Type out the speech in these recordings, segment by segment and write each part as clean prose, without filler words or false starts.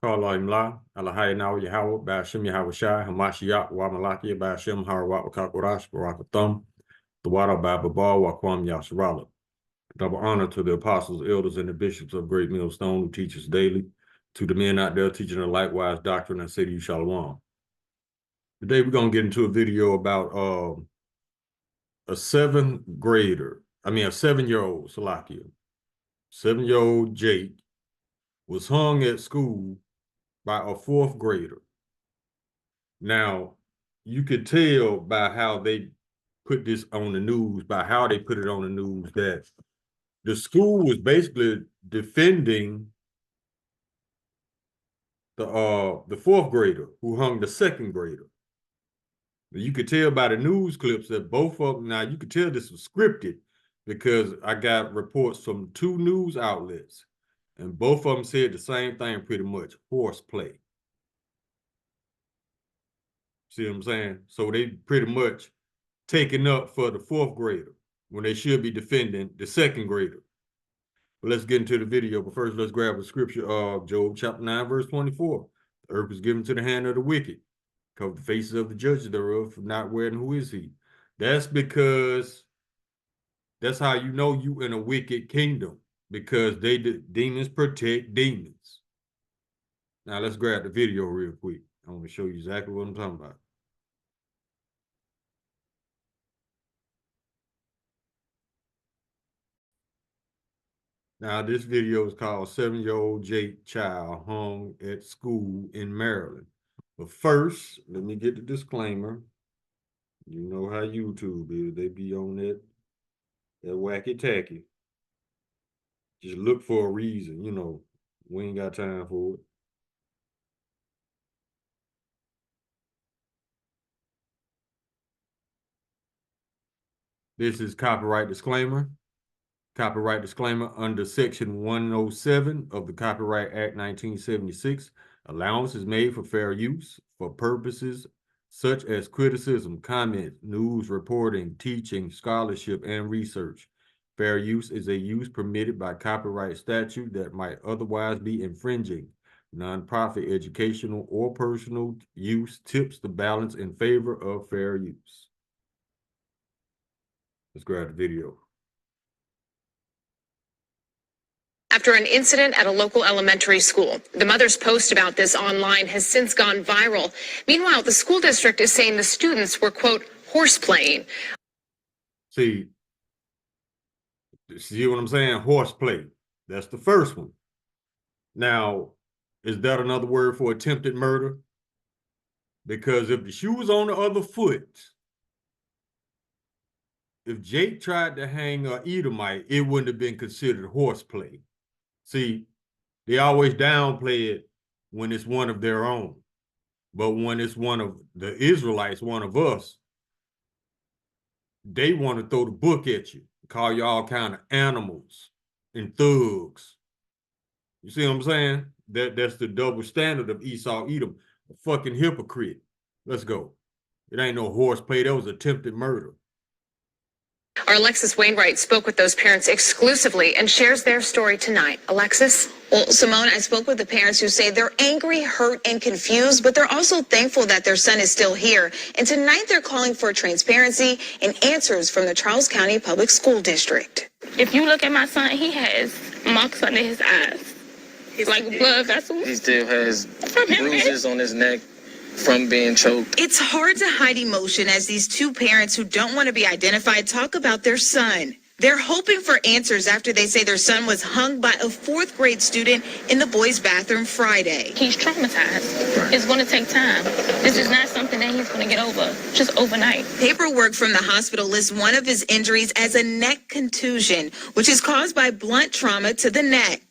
Kala Imla, Alahai Nawi Yahweh, Bashim Yahweh Shai, Hamashiach, Wamalaki, Bashim Harawat Wakakurash, Barakathum, the Wada Bababa, Wakwam Yasharala. Double honor to the apostles, elders, and the bishops of Great Millstone who teach us daily, to the men out there teaching a likewise doctrine, I say to you, Shalom. Today we're going to get into a video about a 7-year-old, Salakia. 7-year-old Jake was hung at school by a 4th grader. Now, you could tell by how they put this on the news, by how they put it on the news, that the school was basically defending the 4th grader who hung the 2nd grader. You could tell by the news clips that both of them, now you could tell this was scripted because I got reports from 2 news outlets and both of them said the same thing pretty much, horseplay. See what I'm saying? So they pretty much taking up for the 4th grader when they should be defending the 2nd grader. But let's get into the video. But first, let's grab a scripture of Job chapter 9, verse 24. The earth is given to the hand of the wicked. Cover the faces of the judges thereof for not wearing who is he. That's because that's how you know you in a wicked kingdom, because demons protect demons. Now let's grab the video real quick. I want to show you exactly what I'm talking about. Now, this video is called 7-year-old Jake Child Hung at School in Maryland. But first, let me get the disclaimer. You know how YouTube is. They be on that wacky-tacky. Just look for a reason, you know. We ain't got time for it. This is copyright disclaimer. Copyright disclaimer under Section 107 of the Copyright Act 1976. Allowance is made for fair use for purposes such as criticism, comment, news reporting, teaching, scholarship, and research. Fair use is a use permitted by copyright statute that might otherwise be infringing. Nonprofit educational or personal use tips the balance in favor of fair use. Let's grab the video. After an incident at a local elementary school. The mother's post about this online has since gone viral. Meanwhile, the school district is saying the students were, quote, horseplaying. See what I'm saying? Horseplay. That's the first one. Now, is that another word for attempted murder? Because if the shoe was on the other foot, if Jake tried to hang an edomite, it wouldn't have been considered horseplay. See, they always downplay it when it's one of their own. But when it's one of the Israelites, one of us, they want to throw the book at you, call you all kind of animals and thugs. You see what I'm saying? That's the double standard of Esau Edom, a fucking hypocrite. Let's go. It ain't no horseplay. That was attempted murder. Our Alexis Wainwright spoke with those parents exclusively and shares their story tonight. Alexis? Well, Simone, I spoke with the parents who say they're angry, hurt, and confused, but they're also thankful that their son is still here. And tonight they're calling for transparency and answers from the Charles County Public School District. If you look at my son, he has marks under his eyes. He's like blood vessels. He still has bruises on his neck from being choked. It's hard to hide emotion as these 2 parents who don't want to be identified talk about their son. They're hoping for answers after they say their son was hung by a 4th grade student in the boys' bathroom Friday. He's traumatized. Right. It's going to take time. This is not something that he's going to get over just overnight. Paperwork from the hospital lists one of his injuries as a neck contusion, which is caused by blunt trauma to the neck.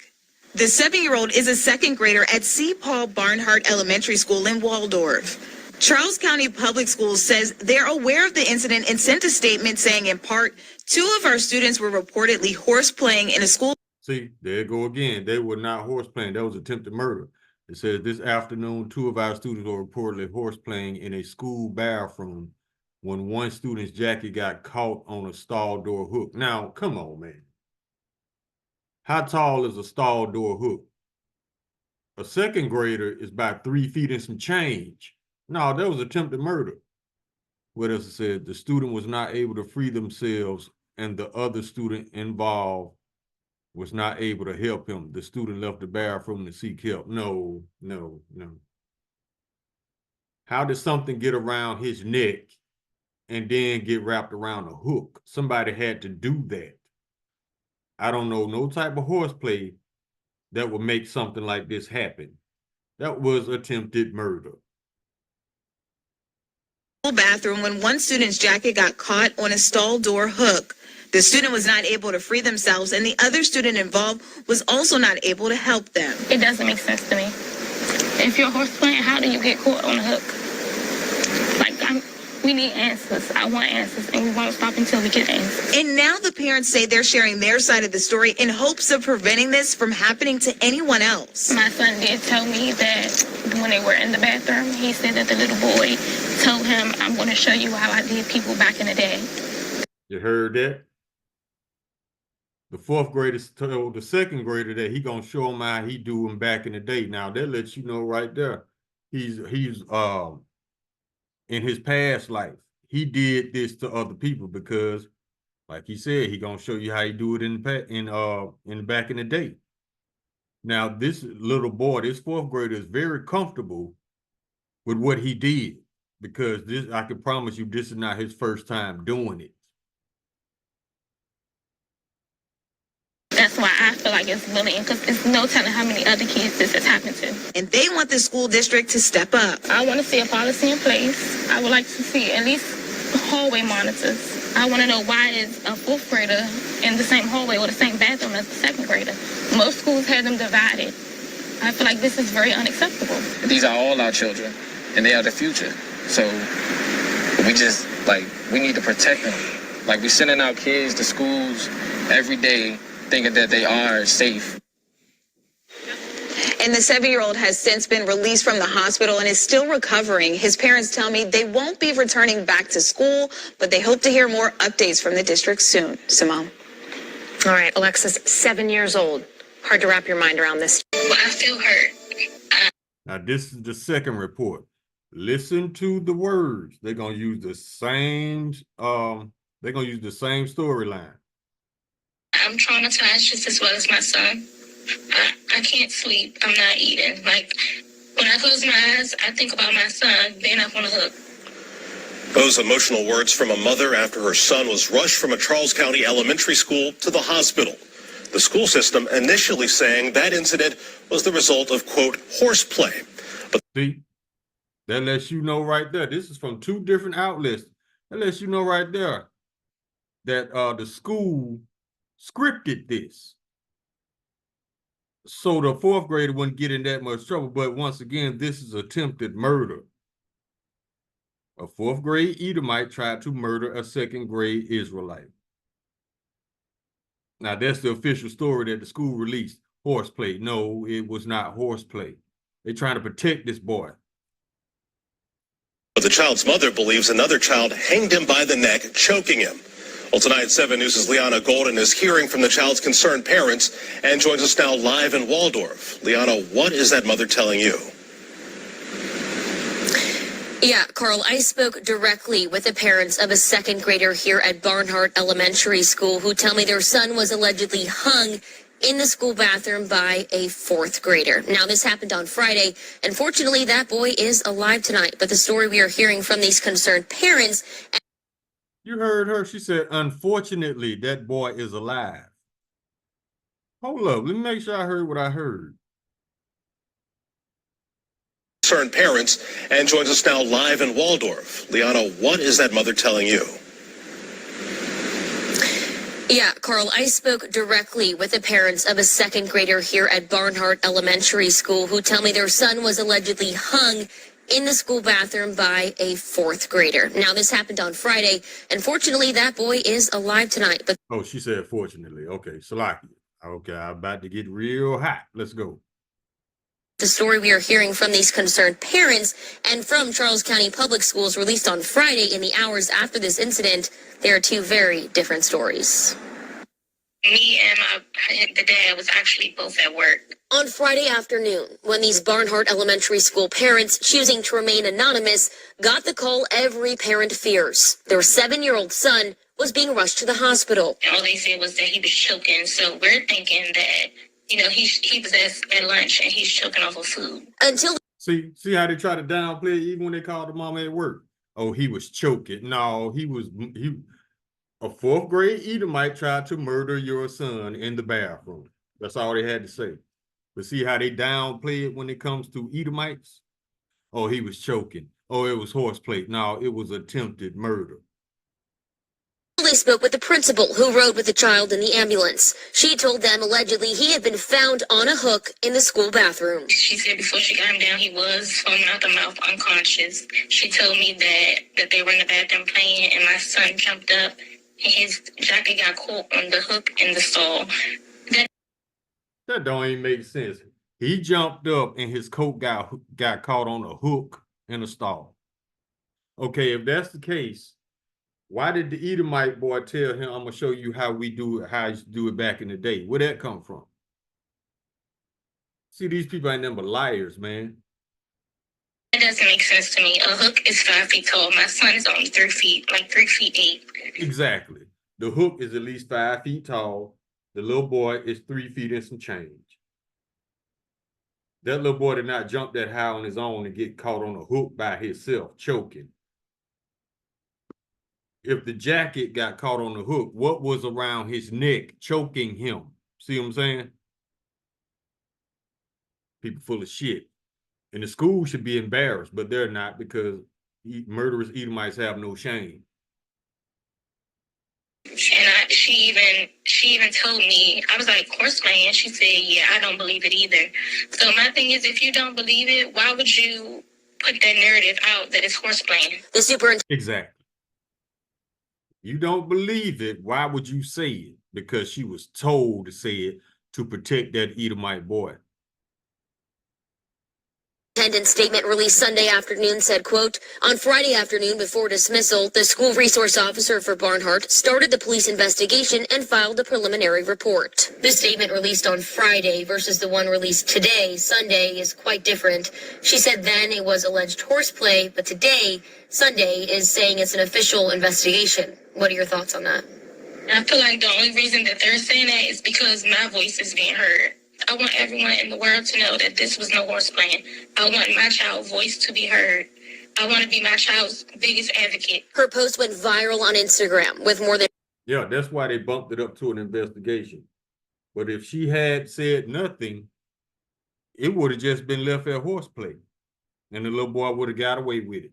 The 7-year-old is a 2nd grader at C. Paul Barnhart Elementary School in Waldorf. Charles County Public Schools says they're aware of the incident and sent a statement saying, in part, 2 of our students were reportedly horseplaying in a school. See, there you go again. They were not horseplaying. That was attempted murder. It says this afternoon, 2 of our students were reportedly horseplaying in a school bathroom when one student's jacket got caught on a stall door hook. Now, come on, man. How tall is a stall door hook? A second grader is about 3 feet and some change. No, that was attempted murder. What else it said? The student was not able to free themselves and the other student involved was not able to help him. The student left the bathroom to seek help. No. How did something get around his neck and then get wrapped around a hook? Somebody had to do that. I don't know no type of horseplay that would make something like this happen. That was attempted murder. Bathroom when one student's jacket got caught on a stall door hook. The student was not able to free themselves, and the other student involved was also not able to help them. It doesn't make sense to me. If you're horse playing, how do you get caught on a hook? We need answers. I want answers, and we won't stop until we get answers. And now the parents say they're sharing their side of the story in hopes of preventing this from happening to anyone else. My son did tell me that when they were in the bathroom, he said that the little boy told him, I'm going to show you how I did people back in the day. You heard that? The fourth grader told the second grader that he gonna show him how he do him back in the day. Now that lets you know right there, he's in his past life, he did this to other people because, like he said, he gonna show you how he do it in back in the day. Now this little boy, this fourth grader, is very comfortable with what he did because this, I can promise you, this is not his first time doing it. That's why I feel like it's bullying, because there's no telling how many other kids this has happened to. And they want the school district to step up. I want to see a policy in place. I would like to see at least hallway monitors. I want to know why is a fourth grader in the same hallway or the same bathroom as a second grader. Most schools have them divided. I feel like this is very unacceptable. These are all our children, and they are the future. So we need to protect them. Like, we're sending our kids to schools every day thinking that they are safe. And the 7-year-old has since been released from the hospital and is still recovering. His parents tell me they won't be returning back to school, but they hope to hear more updates from the district soon. Simone. All right, Alexis, 7 years old. Hard to wrap your mind around this. Well, I feel hurt. Now, this is the second report. Listen to the words. They're gonna use the same. They're gonna use the same storyline. I'm traumatized just as well as my son. I can't sleep. I'm not eating. Like, when I close my eyes, I think about my son being up on a hook. Those emotional words from a mother after her son was rushed from a Charles County elementary school to the hospital. The school system initially saying that incident was the result of, quote, horseplay. But see, that lets you know right there. This is from 2 different outlets. That lets you know right there that the school scripted this. So the fourth grader wouldn't get in that much trouble. But once again, this is attempted murder. A 4th grade Edomite tried to murder a 2nd grade Israelite. Now, that's the official story that the school released. Horseplay. No, it was not horseplay. They're trying to protect this boy. the child's mother believes another child hanged him by the neck, choking him. Well, tonight, 7 News' Liana Golden is hearing from the child's concerned parents and joins us now live in Waldorf. Liana, what is that mother telling you? Yeah, Carl, I spoke directly with the parents of a 2nd grader here at Barnhart Elementary School who tell me their son was allegedly hung in the school bathroom by a 4th grader. Now, this happened on Friday, and fortunately, that boy is alive tonight. But the story we are hearing from these concerned parents... You heard her. She said, unfortunately, that boy is alive. Hold up. Let me make sure I heard what I heard. Concerned parents and joins us now live in Waldorf. Liana, what is that mother telling you? Yeah, Carl, I spoke directly with the parents of a 2nd grader here at Barnhart Elementary School who tell me their son was allegedly hung in the school bathroom by a 4th grader. Now, this happened on Friday, and fortunately, that boy is alive tonight. But oh, she said fortunately. Okay, Salaki. Okay, I'm about to get real hot. Let's go. the story we are hearing from these concerned parents and from Charles County Public Schools released on Friday in the hours after this incident, they are 2 very different stories. Me and the dad was actually both at work. On Friday afternoon, when these Barnhart Elementary School parents, choosing to remain anonymous, got the call every parent fears. Their 7-year-old son was being rushed to the hospital. All they said was that he was choking, so we're thinking that, he was at lunch and he's choking off of food. Until See how they try to downplay it even when they called the mama at work. Oh, he was choking. No, a 4th grade edomite tried to murder your son in the bathroom. That's all they had to say. But see how they downplay it when it comes to edomites? Oh, he was choking. Oh, it was horseplay. No, it was attempted murder. they spoke with the principal who rode with the child in the ambulance. She told them allegedly he had been found on a hook in the school bathroom. She said before she got him down, he was foaming out the mouth, unconscious. She told me that they were in the bathroom playing, and my son jumped up, and his jacket got caught on the hook in the stall. That don't even make sense. He jumped up and his coat got caught on a hook in a stall. Okay, if that's the case, why did the Edomite boy tell him, I'm gonna show you how we do it, how I used to do it back in the day? Where'd that come from? See, these people ain't nothing but liars, man. That doesn't make sense to me. A hook is 5 feet tall. My son is only 3 feet, like 3 feet 8. Exactly. The hook is at least 5 feet tall. The little boy is 3 feet and some change. That little boy did not jump that high on his own and get caught on a hook by himself, choking. If the jacket got caught on the hook, what was around his neck choking him? See what I'm saying? People full of shit. And the school should be embarrassed, but they're not, because murderous Edomites have no shame. And she even told me, I was like, horseplay, and she said, yeah, I don't believe it either. So my thing is, if you don't believe it, why would you put that narrative out that it's horseplay? The superintendent. Exactly. You don't believe it, why would you say it? Because she was told to say it to protect that Edomite boy. Statement released Sunday afternoon said, quote, on Friday afternoon before dismissal, the school resource officer for Barnhart started the police investigation and filed a preliminary report. The statement released on Friday versus the one released today, Sunday, is quite different. She said then it was alleged horseplay, but today, Sunday, is saying it's an official investigation. What are your thoughts on that? I feel like the only reason that they're saying that is because my voice is being heard. I want everyone in the world to know that this was no horseplay. I want my child's voice to be heard. I want to be my child's biggest advocate. Her post went viral on Instagram with more than... Yeah, that's why they bumped it up to an investigation. But if she had said nothing, it would have just been left at horseplay. And the little boy would have got away with it.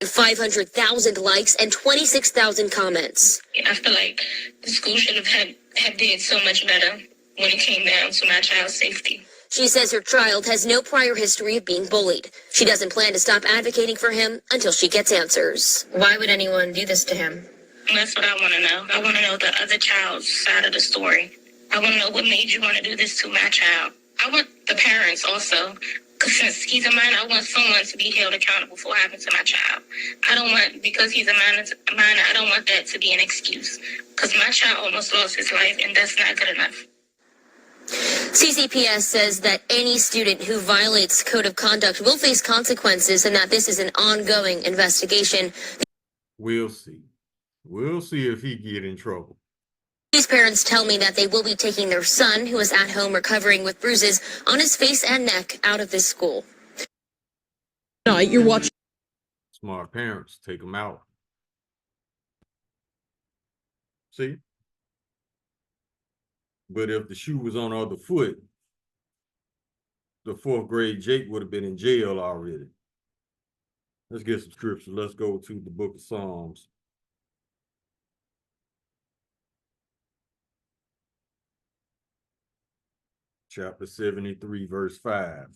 500,000 likes and 26,000 comments. I feel like the school should have did so much better when it came down to my child's safety. She says her child has no prior history of being bullied. She doesn't plan to stop advocating for him until she gets answers. Why would anyone do this to him? And that's what I want to know. I want to know the other child's side of the story. I want to know what made you want to do this to my child. I want the parents also, because since he's a minor, I want someone to be held accountable for what happened to my child. I don't want, because he's a minor, I don't want that to be an excuse, because my child almost lost his life, and that's not good enough. CCPS says that any student who violates code of conduct will face consequences and that this is an ongoing investigation. We'll see. We'll see if he get in trouble. These parents tell me that they will be taking their son, who is at home recovering with bruises on his face and neck, out of this school. Tonight, you're watching. Smart parents, take them out. See? But if the shoe was on the other foot, the 4th grade Jake would have been in jail already. Let's get some scripture. Let's go to the book of Psalms. Chapter 73, verse 5.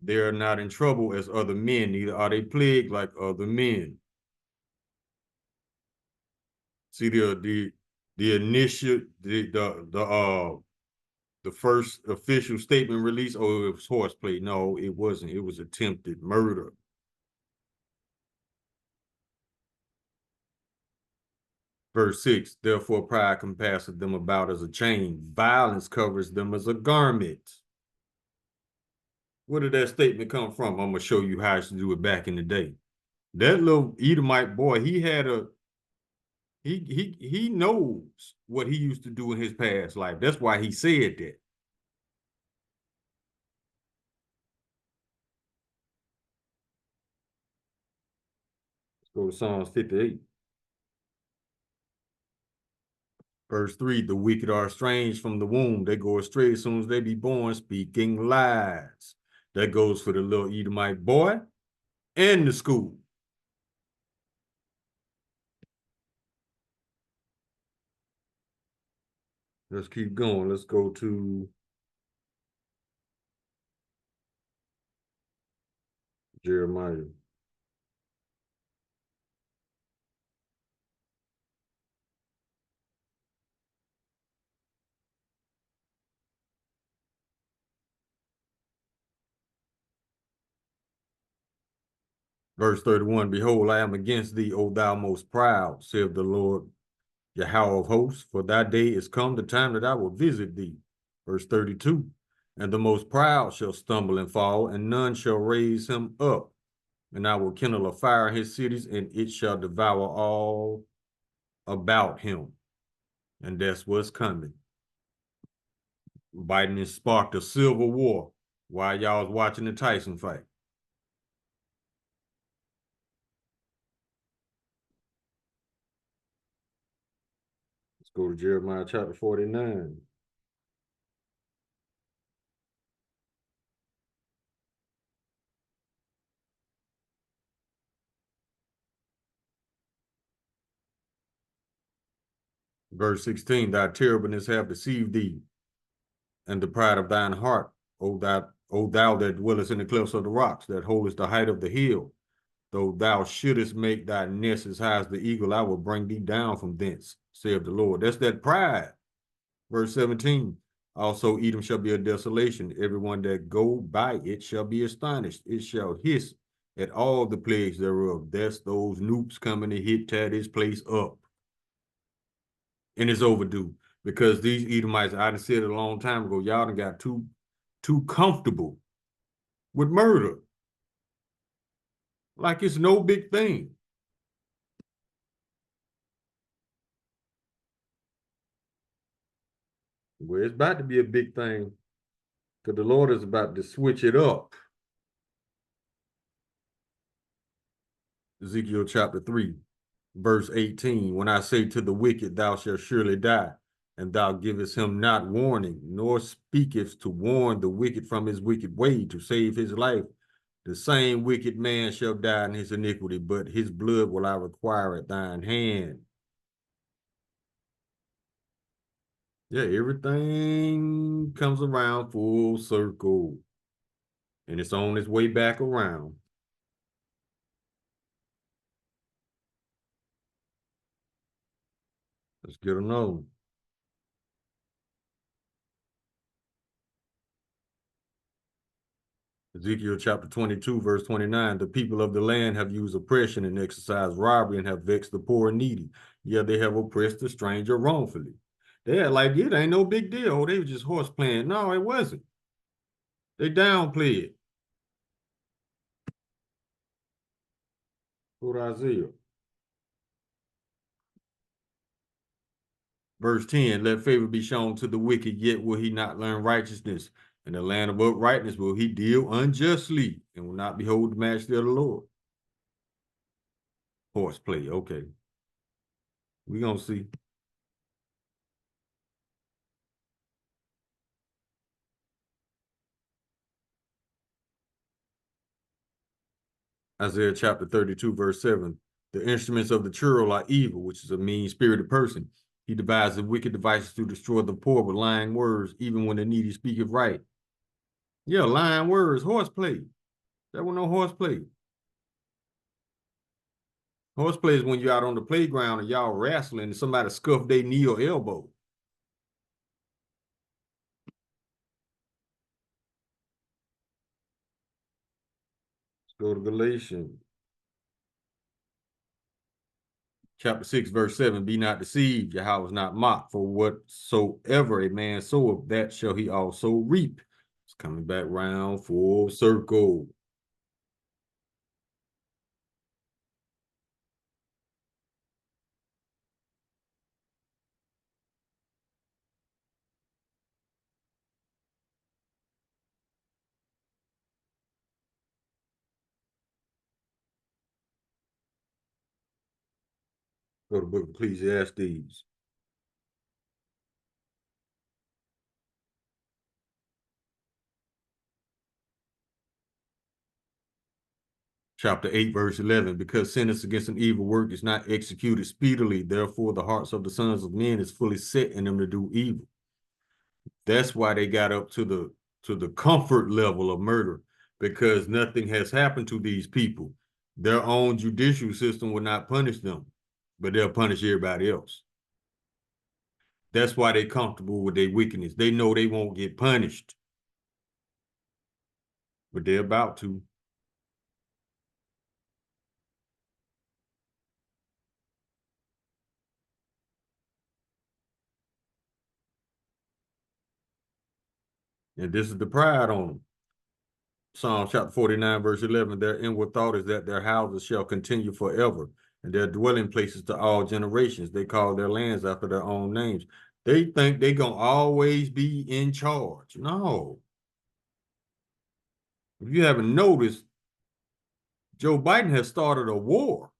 They are not in trouble as other men, neither are they plagued like other men. See, the initial, the first official statement released, oh, it was horseplay. No, it wasn't. It was attempted murder. Verse 6, therefore pride compasseth them about as a chain. Violence covers them as a garment. Where did that statement come from? I'm going to show you how I used to do it back in the day. That little Edomite boy, he had a, he knows what he used to do in his past life. That's why he said that. Let's go to Psalms 58. Verse 3, the wicked are estranged from the womb. They go astray as soon as they be born, speaking lies. That goes for the little Edomite boy and the school. Let's keep going. Let's go to Jeremiah. Verse 31, behold, I am against thee, O thou most proud, saith the Lord Yahweh of hosts, for thy day is come, the time that I will visit thee. Verse 32, and the most proud shall stumble and fall, and none shall raise him up. And I will kindle a fire in his cities, and it shall devour all about him. And that's what's coming. Biden has sparked a civil war while y'all was watching the Tyson fight. Let's go to Jeremiah chapter 49. Verse 16, thy terribleness have deceived thee, and the pride of thine heart, O thou that dwellest in the clefts of the rocks, that holdest the height of the hill. Though thou shouldest make thy nest as high as the eagle, I will bring thee down from thence, saith the Lord. That's that pride. Verse 17, also Edom shall be a desolation. Everyone that go by it shall be astonished. It shall hiss at all the plagues thereof. That's those nukes coming to tear this place up. And it's overdue, because these Edomites, I done said it a long time ago, y'all done got too comfortable with murder. Like it's no big thing. Well, it's about to be a big thing, because the Lord is about to switch it up. Ezekiel chapter 3, verse 18, when I say to the wicked, thou shalt surely die, and thou givest him not warning, nor speakest to warn the wicked from his wicked way to save his life, the same wicked man shall die in his iniquity, but his blood will I require at thine hand. Yeah, everything comes around full circle, and it's on its way back around. Let's get another one. Ezekiel chapter 22, verse 29, the people of the land have used oppression and exercised robbery and have vexed the poor and needy. Yeah, they have oppressed the stranger wrongfully. They had like, it ain't no big deal. Oh, they were just horse playing. No, it wasn't. They downplayed it. Go to Isaiah. Verse 10, let favor be shown to the wicked, yet will he not learn righteousness. In the land of uprightness will he deal unjustly, and will not behold the majesty of the Lord. Horseplay, okay. We're going to see. Isaiah chapter 32, verse 7. The instruments of the churl are evil, which is a mean-spirited person. He devises wicked devices to destroy the poor with lying words, even when the needy speaketh right. Yeah, lying words, horseplay. That was no horseplay. Horseplay is when you're out on the playground and y'all wrestling and somebody scuffed their knee or elbow. Let's go to Galatians Chapter 6, verse 7, be not deceived, Yahweh is not mocked, for whatsoever a man soweth, that shall he also reap. It's coming back round full circle. Go to the book of Ecclesiastes. Chapter 8, verse 11, because sentence against an evil work is not executed speedily, therefore the hearts of the sons of men is fully set in them to do evil. That's why they got up to the comfort level of murder, because nothing has happened to these people. Their own judicial system will not punish them, but they'll punish everybody else. That's why they're comfortable with their wickedness. They know they won't get punished, but they're about to. And this is the pride on them. Psalm chapter 49, verse 11, their inward thought is that their houses shall continue forever, and their dwelling places to all generations. They call their lands after their own names. They think they're going to always be in charge. No. If you haven't noticed, Joe Biden has started a war.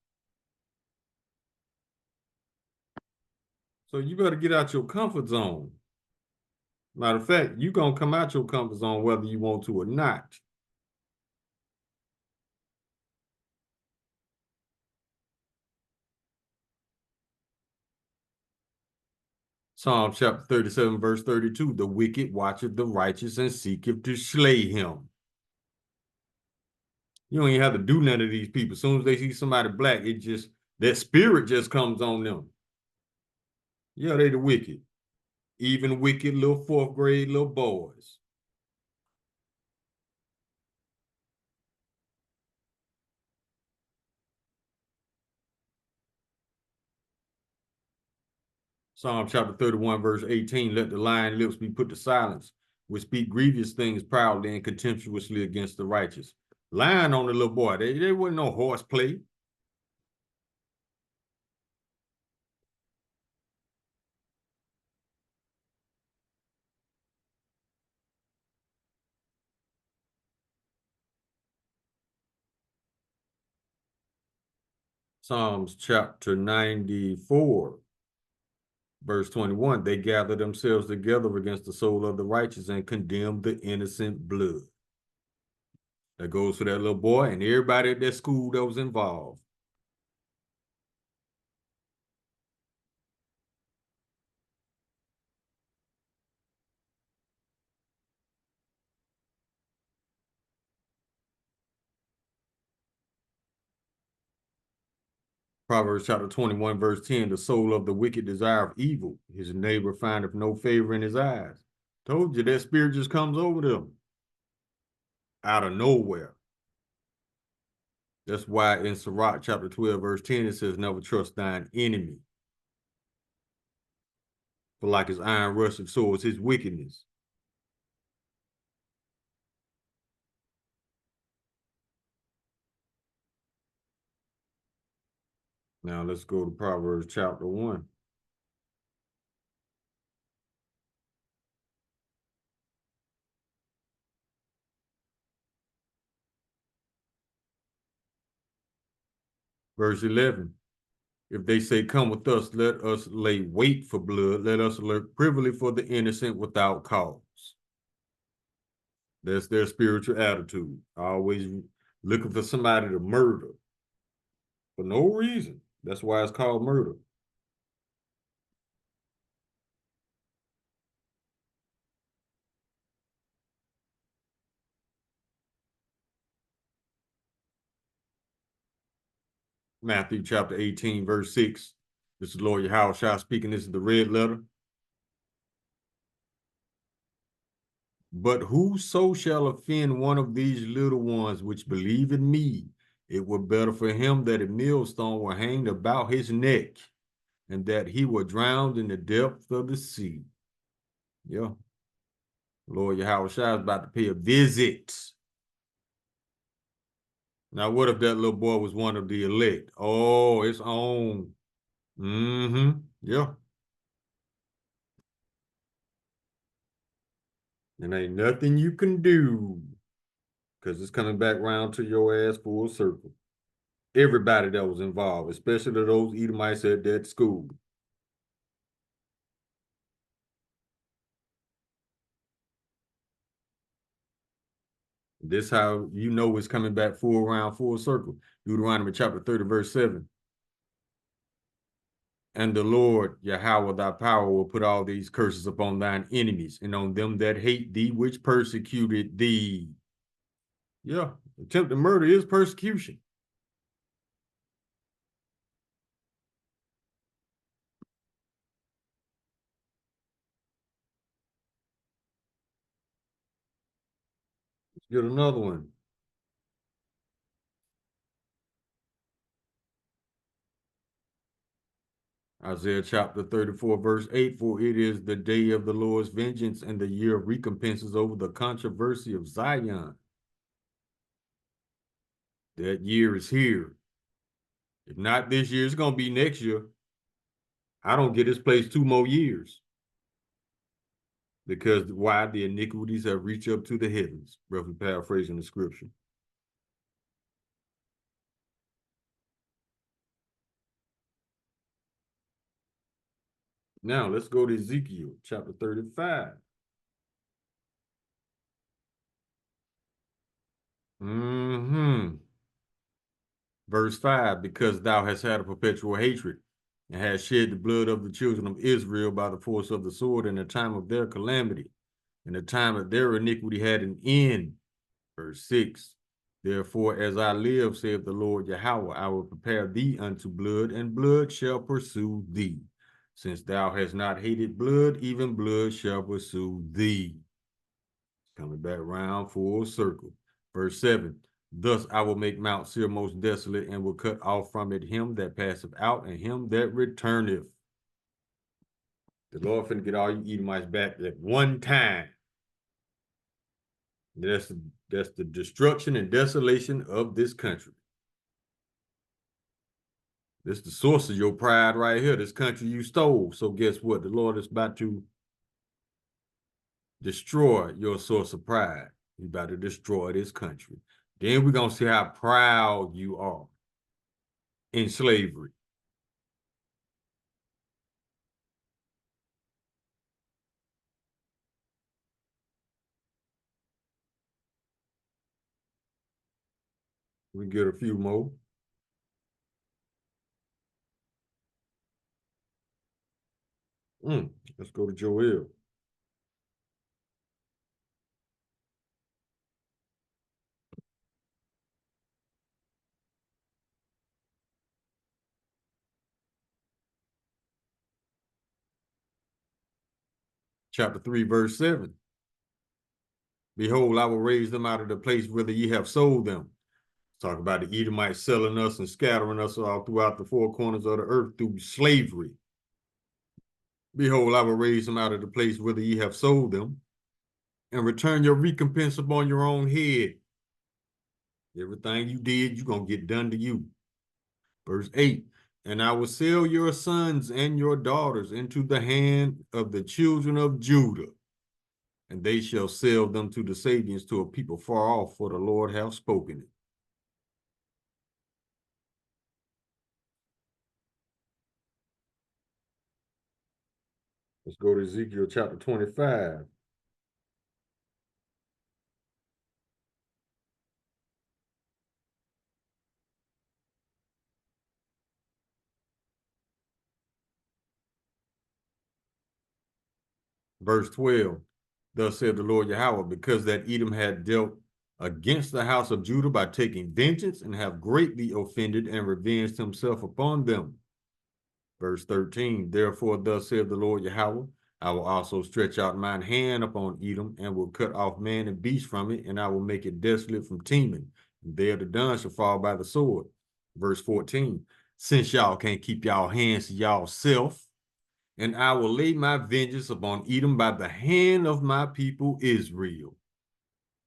So you better get out your comfort zone. Matter of fact, you're going to come out your comfort zone whether you want to or not. Psalm chapter 37, verse 32, the wicked watcheth the righteous and seeketh to slay him. You don't even have to do none of these people. As soon as they see somebody black, it just, that spirit just comes on them. Yeah, they the wicked. Even wicked little fourth grade little boys. Psalm chapter 31, verse 18, let the lying lips be put to silence, which speak grievous things proudly and contemptuously against the righteous. Lying on the little boy, they wasn't no horseplay. Psalms chapter 94, verse 21, they gather themselves together against the soul of the righteous and condemn the innocent blood. That goes for that little boy and everybody at that school that was involved. Proverbs chapter 21, verse 10, the soul of the wicked desireth evil. His neighbor findeth no favor in his eyes. Told you that spirit just comes over them out of nowhere. That's why in Sirach chapter 12, verse 10, it says, never trust thine enemy. For like his iron rusteth, so is his wickedness. Now let's go to Proverbs chapter 1. Verse 11. If they say, come with us, let us lay wait for blood. Let us lurk privily for the innocent without cause. That's their spiritual attitude. Always looking for somebody to murder for no reason. That's why it's called murder. Matthew chapter 18, verse 6. This is Lord Yahweh speaking. This is the red letter. But whoso shall offend one of these little ones which believe in me, It were better for him that a millstone were hanged about his neck, and that he were drowned in the depth of the sea. Yeah. Lord Yahweh Shai is about to pay a visit. Now, what if that little boy was one of the elect? Oh, it's on. Mm-hmm. Yeah. And ain't nothing you can do, because it's coming back round to your ass full circle. Everybody that was involved, especially those Edomites at that school. This how you know it's coming back full round, full circle. Deuteronomy chapter 30, verse 7. And the Lord, Yahweh, thy power, will put all these curses upon thine enemies and on them that hate thee, which persecuted thee. Yeah, attempted murder is persecution. Let's get another one. Isaiah chapter 34, verse 8, for it is the day of the Lord's vengeance and the year of recompenses over the controversy of Zion. That year is here. If not this year, it's going to be next year. I don't get this place 2 more years. Because why? The iniquities have reached up to the heavens, roughly paraphrasing the scripture. Now, let's go to Ezekiel chapter 35. Verse 5, because thou hast had a perpetual hatred, and hast shed the blood of the children of Israel by the force of the sword in the time of their calamity, and the time of their iniquity had an end. Verse 6, therefore, as I live, saith the Lord Yahweh, I will prepare thee unto blood, and blood shall pursue thee. Since thou hast not hated blood, even blood shall pursue thee. Coming back round full circle. Verse 7, thus I will make Mount Seir most desolate, and will cut off from it him that passeth out, and him that returneth. The Lord finna get all you Edomites back at one time. That's the destruction and desolation of this country. This is the source of your pride right here, this country you stole. So guess what? The Lord is about to destroy your source of pride. He's about to destroy this country. Then we're going to see how proud you are in slavery. We get a few more. Let's go to Joel. Chapter 3, verse 7. Behold, I will raise them out of the place whither ye have sold them. Talk about the Edomites selling us and scattering us all throughout the 4 corners of the earth through slavery. Behold, I will raise them out of the place whither ye have sold them, and return your recompense upon your own head. Everything you did, you're going to get done to you. Verse 8, and I will sell your sons and your daughters into the hand of the children of Judah, and they shall sell them to the Sabians, to a people far off, for the Lord hath spoken it. Let's go to Ezekiel chapter 25. Verse 12, thus said the Lord Yahweh, because that Edom had dealt against the house of Judah by taking vengeance, and have greatly offended and revenged himself upon them. Verse 13, therefore thus saith the Lord Yahweh, I will also stretch out mine hand upon Edom, and will cut off man and beast from it, and I will make it desolate from Teman, There the done shall fall by the sword. Verse 14, since y'all can't keep y'all hands to y'all self, and I will lay my vengeance upon Edom by the hand of my people Israel.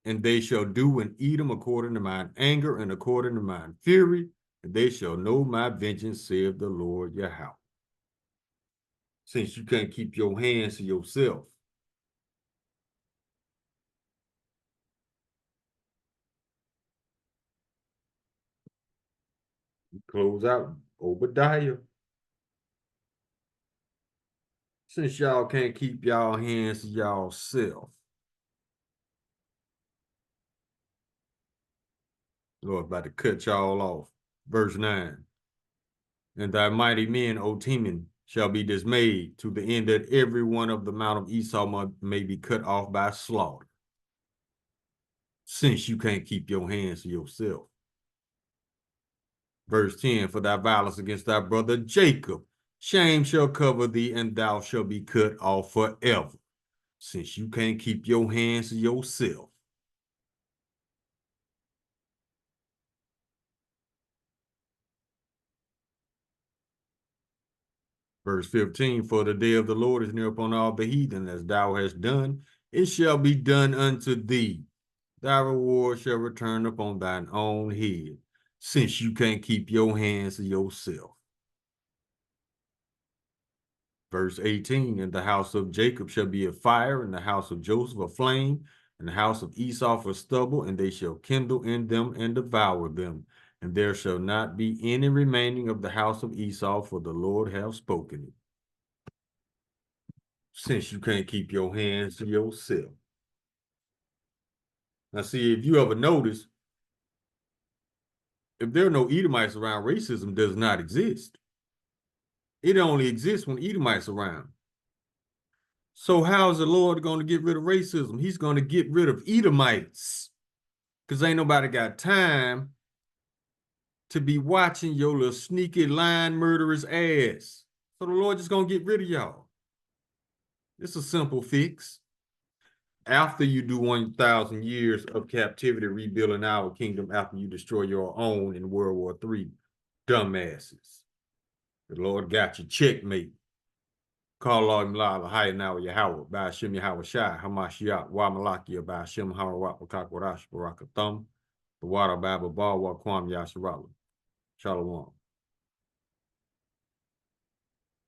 And they shall do in Edom according to mine anger and according to mine fury, and they shall know my vengeance, saith the Lord Yahweh. Since you can't keep your hands to yourself. Close out Obadiah. Since y'all can't keep y'all hands to y'all self. Lord about to cut y'all off. Verse 9. And thy mighty men, O Teman, shall be dismayed to the end that every one of the mount of Esau may be cut off by slaughter. Since you can't keep your hands to yourself. Verse 10, for thy violence against thy brother Jacob, shame shall cover thee, and thou shalt be cut off forever, since you can't keep your hands to yourself. Verse 15, for the day of the Lord is near upon all the heathen, as thou hast done, it shall be done unto thee. Thy reward shall return upon thine own head, since you can't keep your hands to yourself. Verse 18, and the house of Jacob shall be a fire, and the house of Joseph a flame, and the house of Esau for stubble, and they shall kindle in them and devour them. And there shall not be any remaining of the house of Esau, for the Lord hath spoken it. Since you can't keep your hands to yourself. Now see, if you ever notice, if there are no Edomites around, racism does not exist. It only exists when Edomites around. So how is the Lord going to get rid of racism? He's going to get rid of Edomites. Because ain't nobody got time to be watching your little sneaky lying murderous ass. So the Lord just going to get rid of y'all. It's a simple fix. After you do 1,000 years of captivity, rebuilding our kingdom after you destroy your own in World War III, dumbasses. The Lord got you checkmate. Call Allah Imlala, Hayanawa Yahweh, Bashim Yahweh Shai, Hamashiach, Wamalakia, Bashim Harawat, Wakakwarash, Barakathum, the water Baba Bawa Kwam Yasharala. Shalom.